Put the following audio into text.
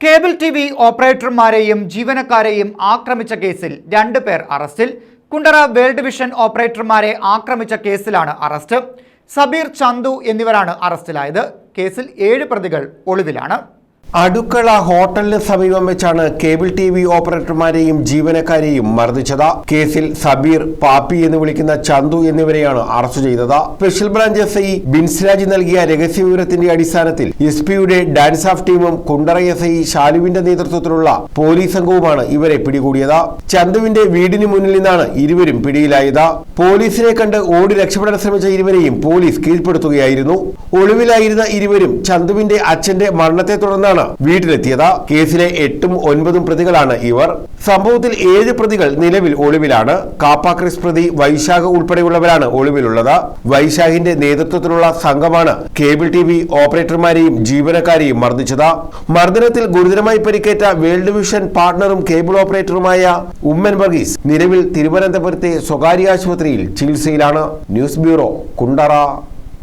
Cable TV ഓപ്പറേറ്റർമാരെയും ജീവനക്കാരെയും ആക്രമിച്ച കേസിൽ 2 പേർ അറസ്റ്റിൽ. കുണ്ടറ വേൾഡ് വിഷൻ ഓപ്പറേറ്റർമാരെ ആക്രമിച്ച കേസിലാണ് അറസ്റ്റ്. സബീർ, ചന്തു എന്നിവരാണ് അറസ്റ്റിലായത്. കേസിൽ 7 പ്രതികൾ ഒളിവിലാണ്. അടുക്കള ഹോട്ടലിന് സമീപം വെച്ചാണ് കേബിൾ ടിവി ഓപ്പറേറ്റർമാരെയും ജീവനക്കാരെയും മർദ്ദിച്ചത്. കേസിൽ സബീർ, പാപ്പി എന്ന് വിളിക്കുന്ന ചന്തു എന്നിവരെയാണ് അറസ്റ്റ് ചെയ്തത്. സ്പെഷ്യൽ ബ്രാഞ്ച് SI ബിൻസ്രാജ് നൽകിയ രഹസ്യവിവരത്തിന്റെ അടിസ്ഥാനത്തിൽ SP-യുടെ ഡാൻസ് ഓഫ് ടീമും കുണ്ടറ SI ഷാലുവിന്റെ നേതൃത്വത്തിലുള്ള പോലീസ് സംഘവുമാണ് ഇവരെ പിടികൂടിയത്. ചന്തുവിന്റെ വീടിന് മുന്നിൽ നിന്നാണ് ഇരുവരും പിടിയിലായത്. പോലീസിനെ കണ്ട് ഓടി രക്ഷപ്പെടാൻ ശ്രമിച്ച ഇരുവരെയും പോലീസ് കീഴ്പ്പെടുത്തുകയായിരുന്നു. ഒളിവിലായിരുന്ന ഇരുവരും ചന്തുവിന്റെ അച്ഛന്റെ മരണത്തെ തുടർന്നാണ് വീട്ടിലെത്തിയത്. കേസിലെ 8ഉം 9ഉം പ്രതികളാണ് ഇവർ. സംഭവത്തിൽ 7 പ്രതികൾ നിലവിൽ ഒളിവിലാണ്. കാപ്പാക്രിസ് പ്രതി വൈശാഖ് ഉൾപ്പെടെയുള്ളവരാണ് ഒളിവിലുള്ളത്. വൈശാഖിന്റെ നേതൃത്വത്തിലുള്ള സംഘമാണ് കേബിൾ ടിവി ഓപ്പറേറ്റർമാരെയും ജീവനക്കാരെയും മർദ്ദിച്ചത്. മർദ്ദനത്തിൽ ഗുരുതരമായി പരിക്കേറ്റ വേൾഡ് വിഷൻ പാർട്ണറും കേബിൾ ഓപ്പറേറ്ററുമായ ഉമ്മൻ വർഗീസ് നിലവിൽ തിരുവനന്തപുരത്തെ സ്വകാര്യ ആശുപത്രിയിൽ ചികിത്സയിലാണ്. News bureau, Kundara.